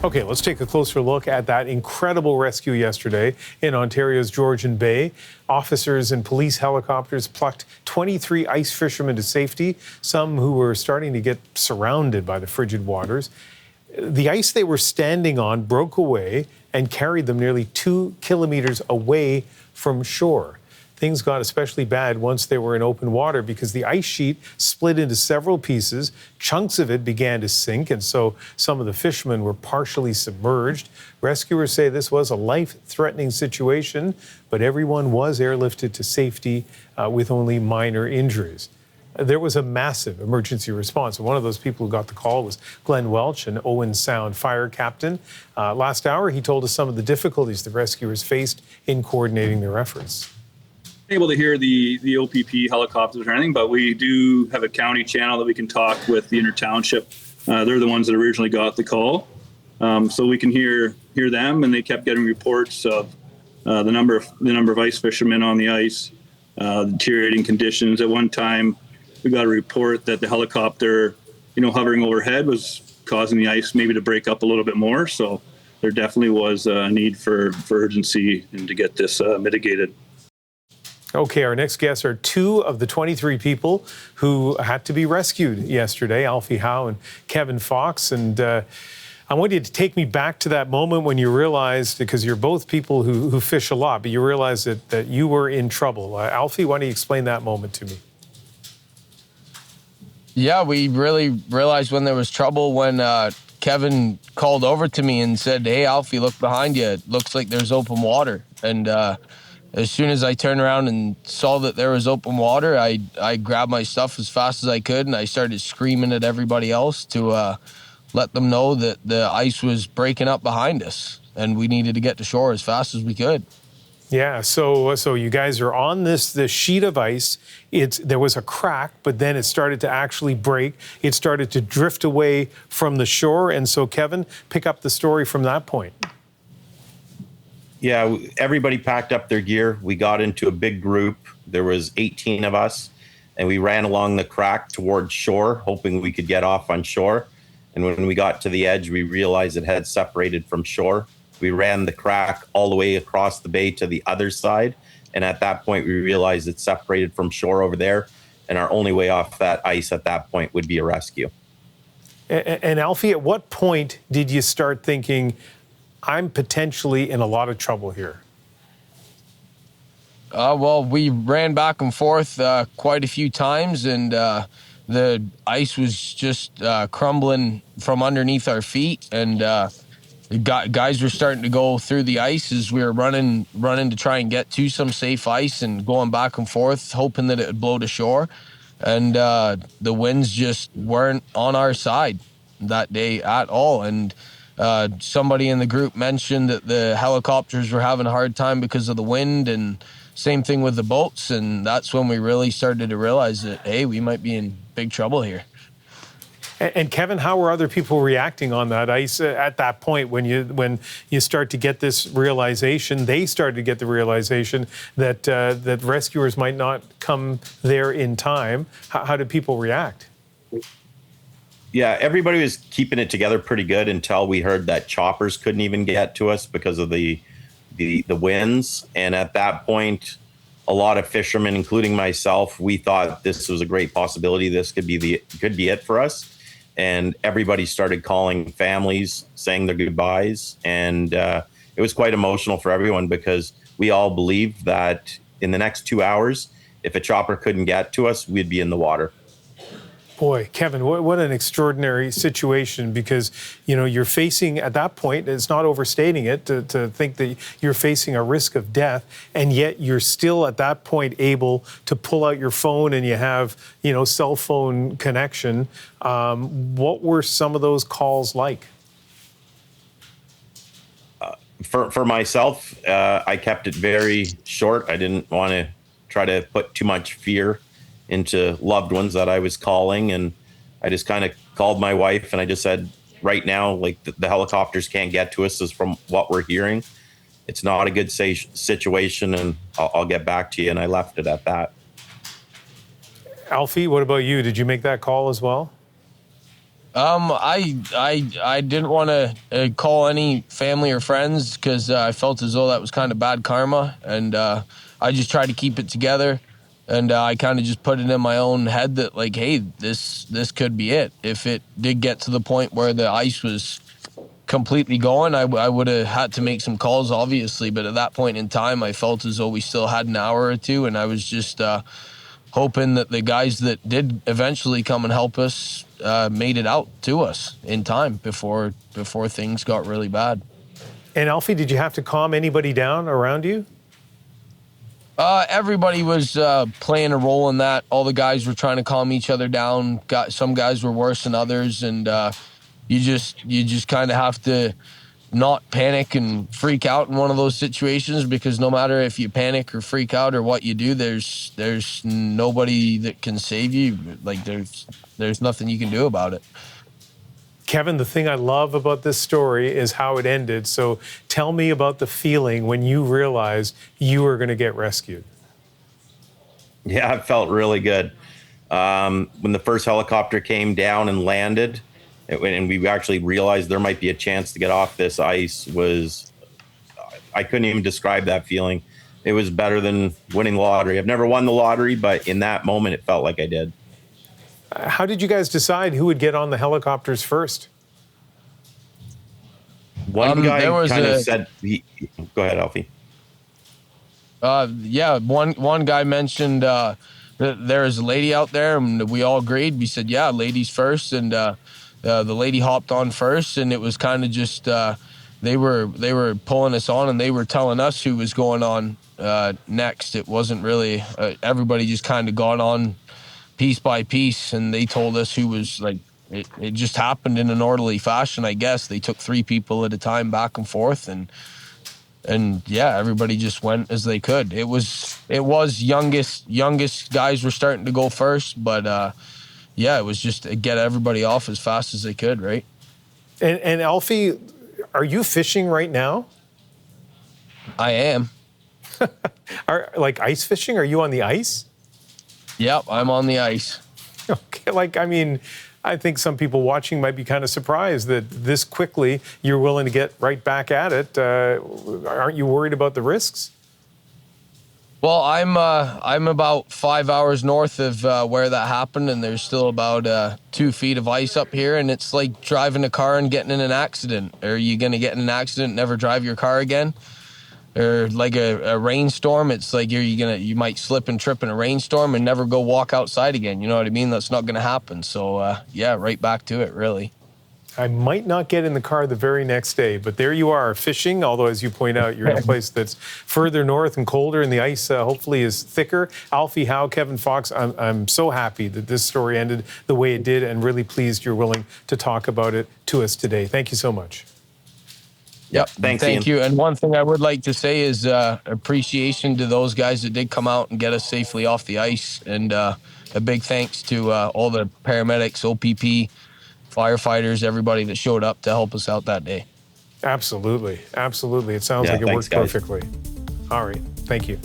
Okay, let's take a closer look at that incredible rescue yesterday in Ontario's Georgian Bay. Officers and police helicopters plucked 23 ice fishermen to safety, some who were starting to get surrounded by the frigid waters. The ice they were standing on broke away and carried them nearly 2 kilometres away from shore. Things got especially bad once they were in open water because the ice sheet split into several pieces. Chunks of it began to sink, and so some of the fishermen were partially submerged. Rescuers say this was a life-threatening situation, but everyone was airlifted to safety with only minor injuries. There was a massive emergency response. And one of those people who got the call was Glenn Welch, an Owen Sound fire captain. Last hour, he told us some of the difficulties the rescuers faced in coordinating their efforts. Able to hear the OPP helicopters or anything, but we do have a county channel that we can talk with the inter-township. They're the ones that originally got the call. So we can hear them, and they kept getting reports of the number of ice fishermen on the ice, deteriorating conditions. At one time, we got a report that the helicopter, hovering overhead was causing the ice maybe to break up a little bit more. So there definitely was a need for urgency and to get this mitigated. Okay, our next guests are two of the 23 people who had to be rescued yesterday, Alfie Howe and Kevin Fox. And I want you to take me back to that moment when you realized, because you're both people who fish a lot, but you realized that you were in trouble. Alfie, why don't you explain that moment to me? Yeah, we really realized when there was trouble when Kevin called over to me and said, "Hey, Alfie, look behind you. It looks like there's open water." And as soon as I turned around and saw that there was open water, I grabbed my stuff as fast as I could, and I started screaming at everybody else to let them know that the ice was breaking up behind us and we needed to get to shore as fast as we could. Yeah, so you guys are on this sheet of ice. There was a crack, but then it started to actually break. It started to drift away from the shore. And so, Kevin, pick up the story from that point. Yeah, everybody packed up their gear. We got into a big group. There was 18 of us, and we ran along the crack towards shore, hoping we could get off on shore. And when we got to the edge, we realized it had separated from shore. We ran the crack all the way across the bay to the other side. And at that point, we realized it separated from shore over there. And our only way off that ice at that point would be a rescue. And Alfie, at what point did you start thinking, I'm potentially in a lot of trouble here? Well, we ran back and forth quite a few times, and the ice was just crumbling from underneath our feet, and guys were starting to go through the ice as we were running to try and get to some safe ice and going back and forth, hoping that it would blow to shore. And the winds just weren't on our side that day at all. And somebody in the group mentioned that the helicopters were having a hard time because of the wind, and same thing with the boats. And that's when we really started to realize that, hey, we might be in big trouble here. And Kevin, how were other people reacting on that ice at that point when you start to get this realization? They started to get the realization that that rescuers might not come there in time. How did people react? Yeah, everybody was keeping it together pretty good until we heard that choppers couldn't even get to us because of the winds. And at that point, a lot of fishermen, including myself, we thought this was a great possibility. This could be it for us. And everybody started calling families, saying their goodbyes. And it was quite emotional for everyone because we all believed that in the next 2 hours, if a chopper couldn't get to us, we'd be in the water. Boy, Kevin, what an extraordinary situation, because, you're facing, at that point, it's not overstating it to think that you're facing a risk of death, and yet you're still at that point able to pull out your phone and you have, cell phone connection. What were some of those calls like? For myself, I kept it very short. I didn't want to try to put too much fear into loved ones that I was calling. And I just kind of called my wife and I just said, right now, like the helicopters can't get to us, is from what we're hearing. It's not a good situation, and I'll get back to you. And I left it at that. Alfie, what about you? Did you make that call as well? I didn't want to call any family or friends because I felt as though that was kind of bad karma, and I just tried to keep it together, and I kind of just put it in my own head that like, hey, this could be it. If it did get to the point where the ice was completely going, I would have had to make some calls, obviously, but at that point in time, I felt as though we still had an hour or two, and I was just hoping that the guys that did eventually come and help us made it out to us in time before things got really bad. And Alfie, did you have to calm anybody down around you? Everybody was playing a role in that. All the guys were trying to calm each other down. Some guys were worse than others, and you just kind of have to not panic and freak out in one of those situations, because no matter if you panic or freak out or what you do, there's nobody that can save you. Like there's nothing you can do about it. Kevin, the thing I love about this story is how it ended. So tell me about the feeling when you realized you were going to get rescued. Yeah, it felt really good. When the first helicopter came down and landed, and we actually realized there might be a chance to get off this ice, I couldn't even describe that feeling. It was better than winning the lottery. I've never won the lottery, but in that moment, it felt like I did. How did you guys decide who would get on the helicopters first? One guy kind of said, go ahead, Alfie. Yeah, one guy mentioned that there's a lady out there, and we all agreed. We said, yeah, ladies first, and the lady hopped on first, and it was kind of just they were pulling us on, and they were telling us who was going on next. It wasn't really everybody just kind of got on piece by piece, and they told us who was like. It just happened in an orderly fashion, I guess. They took 3 people at a time back and forth, and yeah, everybody just went as they could. It was youngest guys were starting to go first, but yeah, it was just to get everybody off as fast as they could, right? And Alfie, are you fishing right now? I am. Like ice fishing? Are you on the ice? Yep, I'm on the ice. Okay, I think some people watching might be kind of surprised that this quickly you're willing to get right back at it. Aren't you worried about the risks? Well, I'm about 5 hours north of where that happened, and there's still about 2 feet of ice up here, and it's like driving a car and getting in an accident. Are you going to get in an accident and never drive your car again? Or like a rainstorm, it's like you might slip and trip in a rainstorm and never go walk outside again. You know what I mean? That's not going to happen. So yeah, right back to it, really. I might not get in the car the very next day, but there you are fishing. Although, as you point out, you're in a place that's further north and colder, and the ice hopefully is thicker. Alfie Howe, Kevin Fox, I'm so happy that this story ended the way it did, and really pleased you're willing to talk about it to us today. Thank you so much. Yep. Thanks, Thank Ian. you. And one thing I would like to say is appreciation to those guys that did come out and get us safely off the ice. And a big thanks to all the paramedics, OPP, firefighters, everybody that showed up to help us out that day. Absolutely. Absolutely. It sounds like it worked perfectly. All right. Thank you.